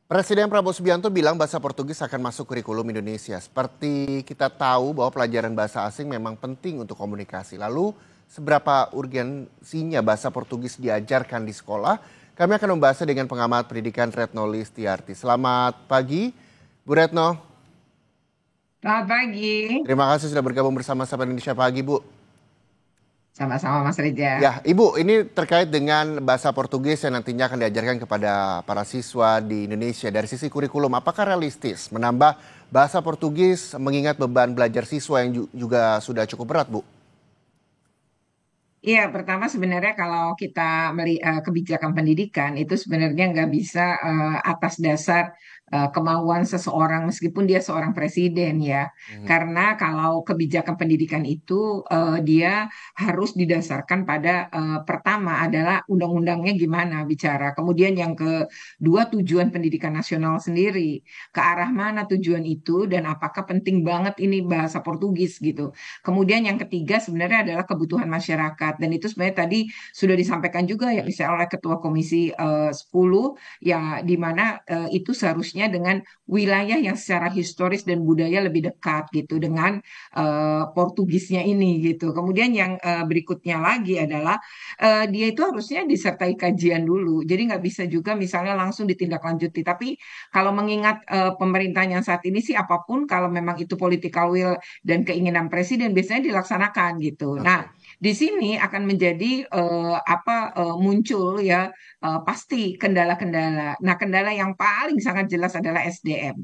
Presiden Prabowo Subianto bilang bahasa Portugis akan masuk kurikulum Indonesia. Seperti kita tahu bahwa pelajaran bahasa asing memang penting untuk komunikasi. Lalu, seberapa urgensinya bahasa Portugis diajarkan di sekolah? Kami akan membahasnya dengan pengamat pendidikan Retno Listiarti. Selamat pagi, Bu Retno. Selamat pagi, Terima kasih sudah bergabung bersama Sapa Indonesia Pagi, Bu. sama-sama Mas Reza. Ya, Ibu, ini terkait dengan bahasa Portugis yang nantinya akan diajarkan kepada para siswa di Indonesia. Dari sisi kurikulum, apakah realistis menambah bahasa Portugis mengingat beban belajar siswa yang juga sudah cukup berat, Bu? Iya, pertama sebenarnya kalau kita kebijakan pendidikan itu sebenarnya nggak bisa atas dasar kemauan seseorang meskipun dia seorang presiden ya. Mhm. Karena kalau kebijakan pendidikan itu dia harus didasarkan pada pertama adalah undang-undangnya gimana bicara. Kemudian yang kedua tujuan pendidikan nasional sendiri. Ke arah mana tujuan itu dan apakah penting banget ini bahasa Portugis gitu. Kemudian yang ketiga sebenarnya adalah kebutuhan masyarakat dan itu sebenarnya tadi sudah disampaikan juga ya misalnya oleh Ketua Komisi 10 ya di mana itu seharusnya dengan wilayah yang secara historis dan budaya lebih dekat gitu dengan Portugisnya ini gitu. Kemudian yang berikutnya lagi adalah dia itu harusnya disertai kajian dulu. Jadi nggak bisa juga misalnya langsung ditindaklanjuti. Tapi kalau mengingat pemerintahan yang saat ini sih apapun kalau memang itu political will dan keinginan presiden biasanya dilaksanakan gitu. Nah, Oke. di sini akan menjadi muncul ya pasti kendala-kendala. Nah, kendala yang paling sangat jelas adalah SDM.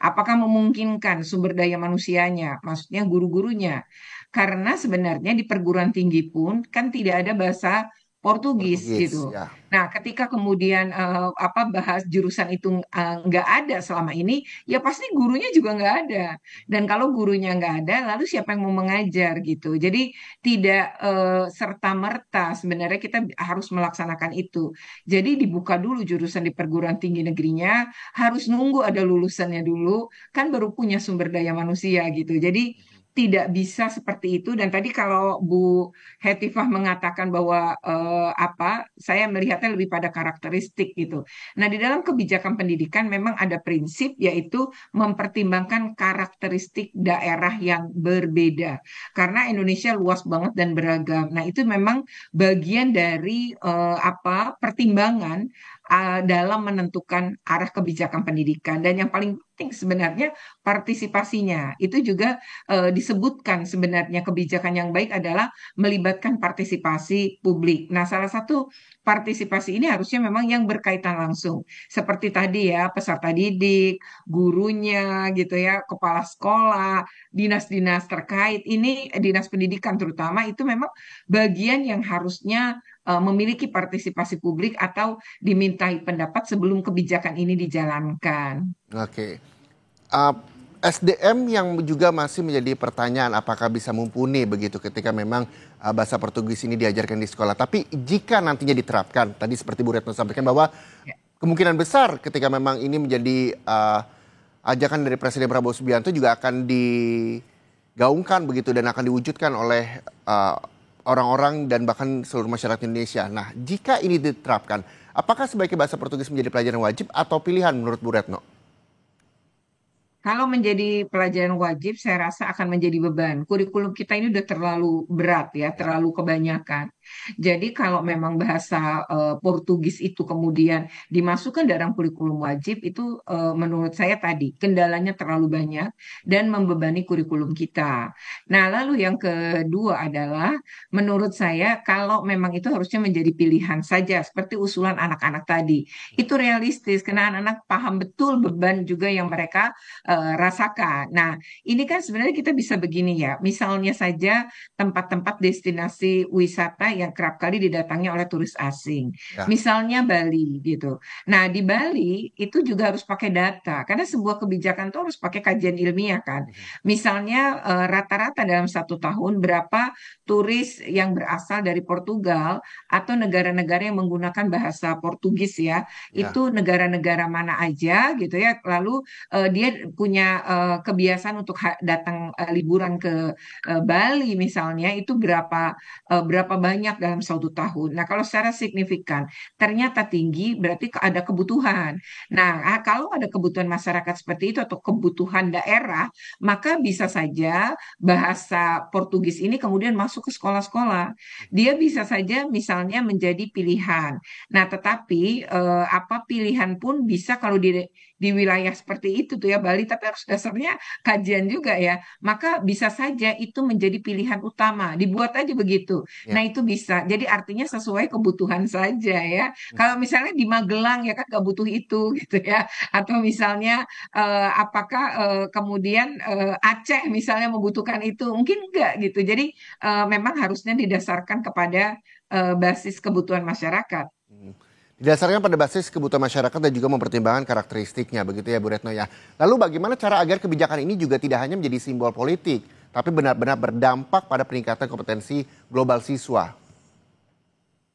Apakah memungkinkan sumber daya manusianya, maksudnya guru-gurunya? Karena sebenarnya di perguruan tinggi pun kan tidak ada bahasa Portugis Portugis, gitu. ya. Nah, ketika kemudian bahas jurusan itu nggak ada selama ini, ya pasti gurunya juga nggak ada. Dan kalau gurunya nggak ada, lalu siapa yang mau mengajar gitu. Jadi tidak serta-merta sebenarnya kita harus melaksanakan itu. Jadi dibuka dulu jurusan di perguruan tinggi negerinya, harus nunggu ada lulusannya dulu, kan baru punya sumber daya manusia gitu. Jadi tidak bisa seperti itu. Dan tadi kalau Bu Hetifah mengatakan bahwa saya melihatnya lebih pada karakteristik gitu. Nah, di dalam kebijakan pendidikan memang ada prinsip yaitu mempertimbangkan karakteristik daerah yang berbeda. Karena Indonesia luas banget dan beragam. Nah, itu memang bagian dari pertimbangan dalam menentukan arah kebijakan pendidikan. Dan yang paling penting sebenarnya partisipasinya. Itu juga disebutkan sebenarnya kebijakan yang baik adalah melibatkan partisipasi publik. Nah, salah satu partisipasi ini harusnya memang yang berkaitan langsung. Seperti tadi ya, peserta didik, gurunya gitu ya, kepala sekolah, dinas-dinas terkait. Ini dinas pendidikan terutama itu memang bagian yang harusnya memiliki partisipasi publik atau dimintai pendapat sebelum kebijakan ini dijalankan. Oke. Uh, SDM yang juga masih menjadi pertanyaan apakah bisa mumpuni begitu ketika memang bahasa Portugis ini diajarkan di sekolah. Tapi jika nantinya diterapkan, tadi seperti Bu Retno sampaikan bahwa Ya. kemungkinan besar ketika memang ini menjadi ajakan dari Presiden Prabowo Subianto juga akan digaungkan begitu dan akan diwujudkan oleh orang-orang dan bahkan seluruh masyarakat Indonesia. Nah, jika ini diterapkan, apakah sebaiknya bahasa Portugis menjadi pelajaran wajib atau pilihan menurut Bu Retno? Kalau menjadi pelajaran wajib, saya rasa akan menjadi beban. Kurikulum kita ini udah terlalu berat ya, Ya. terlalu kebanyakan. Jadi kalau memang bahasa Portugis itu kemudian dimasukkan dalam kurikulum wajib, itu menurut saya tadi kendalanya terlalu banyak dan membebani kurikulum kita. Nah, lalu yang kedua adalah menurut saya kalau memang itu harusnya menjadi pilihan saja, seperti usulan anak-anak tadi. Itu realistis karena anak-anak paham betul beban juga yang mereka rasakan. Nah, ini kan sebenarnya kita bisa begini ya. Misalnya saja tempat-tempat destinasi wisata yang kerap kali didatangi oleh turis asing. Ya. Misalnya Bali gitu. Nah, di Bali itu juga harus pakai data karena sebuah kebijakan itu harus pakai kajian ilmiah kan. Mhm. Misalnya rata-rata dalam 1 tahun berapa turis yang berasal dari Portugal atau negara-negara yang menggunakan bahasa Portugis ya. Ya. Itu negara-negara mana aja gitu ya. Lalu dia punya kebiasaan untuk datang liburan ke Bali misalnya itu berapa banyak banyak dalam suatu tahun. Nah, kalau secara signifikan ternyata tinggi, berarti ada kebutuhan. Nah, kalau ada kebutuhan masyarakat seperti itu atau kebutuhan daerah, maka bisa saja bahasa Portugis ini kemudian masuk ke sekolah-sekolah. Dia bisa saja misalnya menjadi pilihan. Nah, tetapi apa pilihan pun bisa kalau di wilayah seperti itu tuh ya Bali, tapi harus dasarnya kajian juga ya. Maka bisa saja itu menjadi pilihan utama, dibuat aja begitu. Ya. Nah, itu bisa. Jadi artinya sesuai kebutuhan saja ya. Kalau misalnya di Magelang ya kan nggak butuh itu gitu ya. Atau misalnya apakah kemudian Aceh misalnya membutuhkan itu? Mungkin enggak gitu. Jadi memang harusnya didasarkan kepada basis kebutuhan masyarakat. Hmm. Didasarkan pada basis kebutuhan masyarakat dan juga mempertimbangkan karakteristiknya, begitu ya Bu Retno ya. Lalu bagaimana cara agar kebijakan ini juga tidak hanya menjadi simbol politik, tapi benar-benar berdampak pada peningkatan kompetensi global siswa?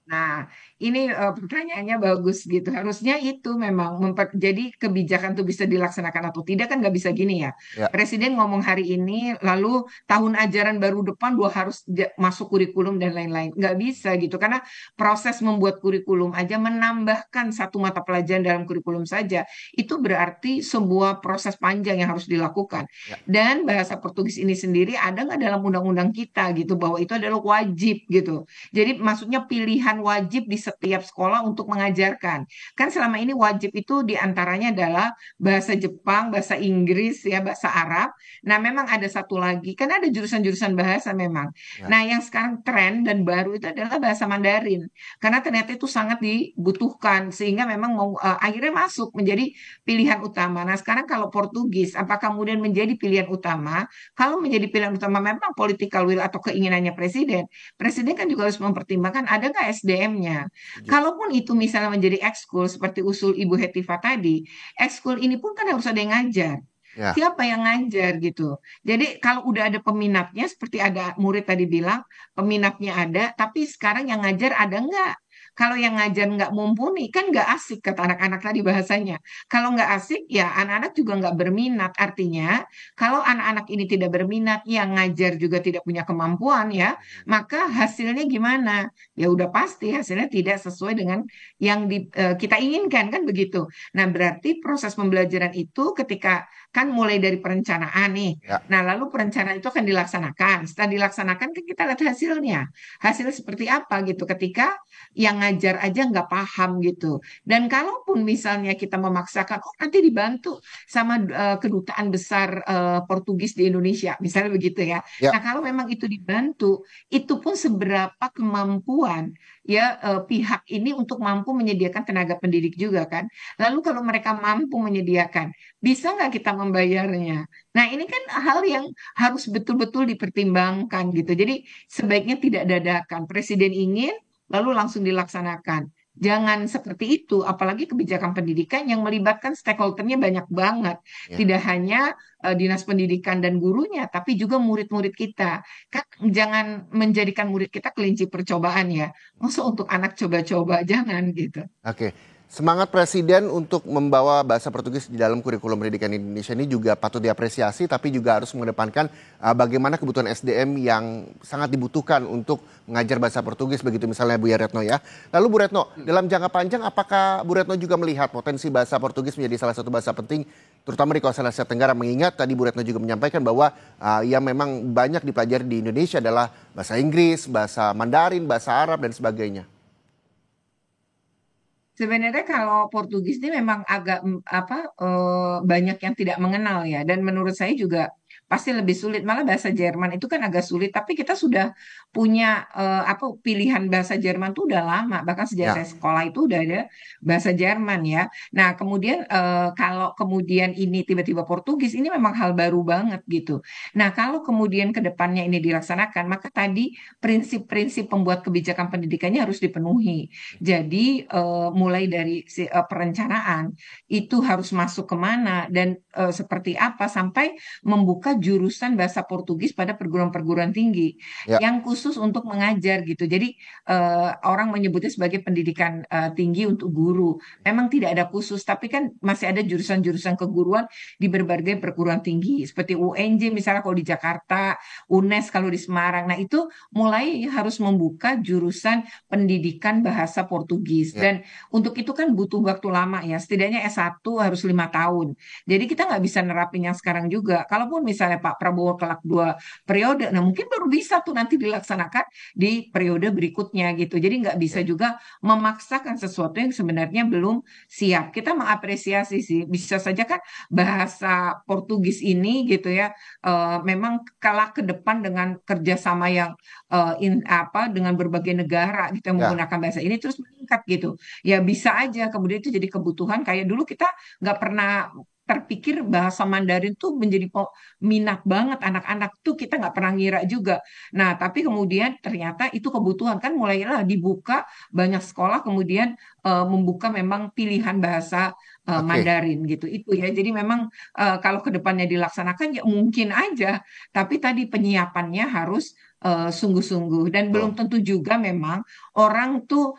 Nah, ini pertanyaannya bagus gitu. Harusnya itu memang jadi kebijakan itu bisa dilaksanakan atau tidak kan nggak bisa gini ya. Ya. Presiden ngomong hari ini, lalu tahun ajaran baru depan dua harus masuk kurikulum dan lain-lain. Nggak bisa gitu karena proses membuat kurikulum aja menambahkan satu mata pelajaran dalam kurikulum saja itu berarti sebuah proses panjang yang harus dilakukan. Ya. Dan bahasa Portugis ini sendiri ada nggak dalam undang-undang kita gitu bahwa itu adalah wajib gitu. Jadi maksudnya pilihan wajib di setiap sekolah untuk mengajarkan. Kan selama ini wajib itu diantaranya adalah bahasa Jepang, bahasa Inggris, ya bahasa Arab. Nah memang ada satu lagi, kan ada jurusan-jurusan bahasa memang. Ya. Nah yang sekarang tren dan baru itu adalah bahasa Mandarin. Karena ternyata itu sangat dibutuhkan sehingga memang mau akhirnya masuk menjadi pilihan utama. Nah sekarang kalau Portugis, apakah kemudian menjadi pilihan utama? Kalau menjadi pilihan utama memang political will atau keinginannya presiden, presiden kan juga harus mempertimbangkan ada nggak SDM-nya. Setuju. Kalaupun itu misalnya menjadi ekskul seperti usul Ibu Hetiva tadi, ekskul ini pun kan harus ada yang ngajar. Ya. Siapa yang ngajar gitu. Jadi kalau udah ada peminatnya, seperti ada murid tadi bilang, peminatnya ada, tapi sekarang yang ngajar ada nggak? Kalau yang ngajar nggak mumpuni, kan nggak asik kata anak-anak tadi bahasanya. Kalau nggak asik, ya anak-anak juga nggak berminat. Artinya, kalau anak-anak ini tidak berminat, yang ngajar juga tidak punya kemampuan ya, maka hasilnya gimana? Ya udah pasti hasilnya tidak sesuai dengan yang kita inginkan kan begitu. Nah, berarti proses pembelajaran itu ketika kan mulai dari perencanaan nih. Ya. Nah, lalu perencanaan itu akan dilaksanakan. Setelah dilaksanakan kan kita lihat hasilnya. Hasilnya seperti apa gitu ketika yang ngajar aja nggak paham gitu. Dan kalaupun misalnya kita memaksakan, oh nanti dibantu sama kedutaan besar Portugis di Indonesia, misalnya begitu ya. Ya. Nah, kalau memang itu dibantu, itu pun seberapa kemampuan ya pihak ini untuk mampu menyediakan tenaga pendidik juga kan. Lalu kalau mereka mampu menyediakan, bisa nggak kita membayarnya? Nah, ini kan hal yang harus betul-betul dipertimbangkan gitu. Jadi sebaiknya tidak dadakan. Presiden ingin, lalu langsung dilaksanakan. Jangan seperti itu, apalagi kebijakan pendidikan yang melibatkan stakeholdernya banyak banget. Ya. Tidak hanya dinas pendidikan dan gurunya, tapi juga murid-murid kita. Kan jangan menjadikan murid kita kelinci percobaan ya. Masa untuk anak coba-coba, jangan gitu. Oke. Semangat Presiden untuk membawa bahasa Portugis di dalam kurikulum pendidikan Indonesia ini juga patut diapresiasi, tapi juga harus mengedepankan bagaimana kebutuhan SDM yang sangat dibutuhkan untuk mengajar bahasa Portugis, begitu misalnya Bu Retno ya. Lalu Bu Retno, dalam jangka panjang apakah Bu Retno juga melihat potensi bahasa Portugis menjadi salah satu bahasa penting, terutama di kawasan Asia Tenggara, mengingat tadi Bu Retno juga menyampaikan bahwa yang memang banyak dipelajari di Indonesia adalah bahasa Inggris, bahasa Mandarin, bahasa Arab, dan sebagainya. Sebenarnya kalau Portugis ini memang agak banyak yang tidak mengenal ya, dan menurut saya juga pasti lebih sulit. Malah bahasa Jerman itu kan agak sulit, tapi kita sudah punya pilihan bahasa Jerman tuh udah lama, bahkan sejak Ya. saya sekolah itu udah ada bahasa Jerman ya. Nah kemudian kalau kemudian ini tiba-tiba Portugis ini memang hal baru banget gitu. Nah kalau kemudian ke depannya ini dilaksanakan, maka tadi prinsip-prinsip pembuat kebijakan pendidikannya harus dipenuhi. Jadi mulai dari perencanaan itu harus masuk kemana dan seperti apa sampai membuka membuka jurusan bahasa Portugis pada perguruan-perguruan tinggi Ya, yang khusus untuk mengajar gitu. Jadi orang menyebutnya sebagai pendidikan tinggi untuk guru. Memang tidak ada khusus, tapi kan masih ada jurusan-jurusan keguruan di berbagai perguruan tinggi seperti UNJ misalnya kalau di Jakarta, UNES kalau di Semarang. Nah, itu mulai harus membuka jurusan pendidikan bahasa Portugis. ya. Dan untuk itu kan butuh waktu lama ya, setidaknya S1 harus 5 tahun. Jadi kita nggak bisa nerapin yang sekarang juga. Kalaupun misalnya Pak Prabowo kelak 2 periode, nah mungkin baru bisa tuh nanti dilaksanakan di periode berikutnya gitu. Jadi nggak bisa Oke. juga memaksakan sesuatu yang sebenarnya belum siap. Kita mengapresiasi sih, bisa saja kan bahasa Portugis ini gitu ya, memang kalah ke depan dengan kerjasama yang dengan berbagai negara gitu yang Ya, menggunakan bahasa ini terus meningkat gitu. Ya bisa aja kemudian itu jadi kebutuhan kayak dulu kita nggak pernah terpikir bahasa Mandarin tuh menjadi minat banget anak-anak tuh kita nggak pernah ngira juga. Nah, tapi kemudian ternyata itu kebutuhan kan mulailah dibuka banyak sekolah kemudian membuka memang pilihan bahasa oke. Mandarin gitu. Itu ya. Jadi memang kalau kedepannya dilaksanakan ya mungkin aja, tapi tadi penyiapannya harus sungguh-sungguh dan belum Betul. tentu juga memang orang tuh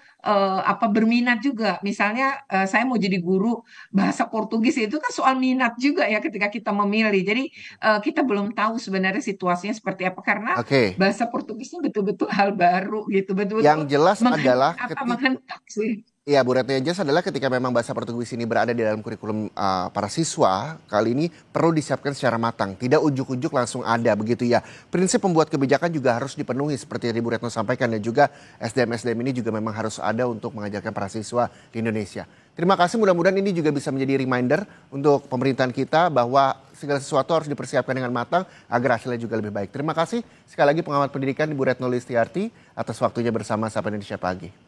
berminat juga. Misalnya saya mau jadi guru bahasa Portugis itu kan soal minat juga ya ketika kita memilih. Jadi kita belum tahu sebenarnya situasinya seperti apa karena Oke. bahasa Portugisnya betul-betul hal baru gitu, Yang betul-betul jelas adalah menghentak sih. iya, Bu Retno, yang jelas adalah ketika memang bahasa Portugis ini berada di dalam kurikulum para siswa, kali ini perlu disiapkan secara matang. Tidak ujuk-ujuk langsung ada, begitu ya. Prinsip pembuat kebijakan juga harus dipenuhi seperti yang Bu Retno sampaikan. Dan juga SDM-SDM ini juga memang harus ada untuk mengajarkan para siswa di Indonesia. Terima kasih, mudah-mudahan ini juga bisa menjadi reminder untuk pemerintahan kita bahwa segala sesuatu harus dipersiapkan dengan matang agar hasilnya juga lebih baik. Terima kasih sekali lagi pengamat pendidikan Ibu Retno Listiarti atas waktunya bersama Sapa Indonesia Pagi.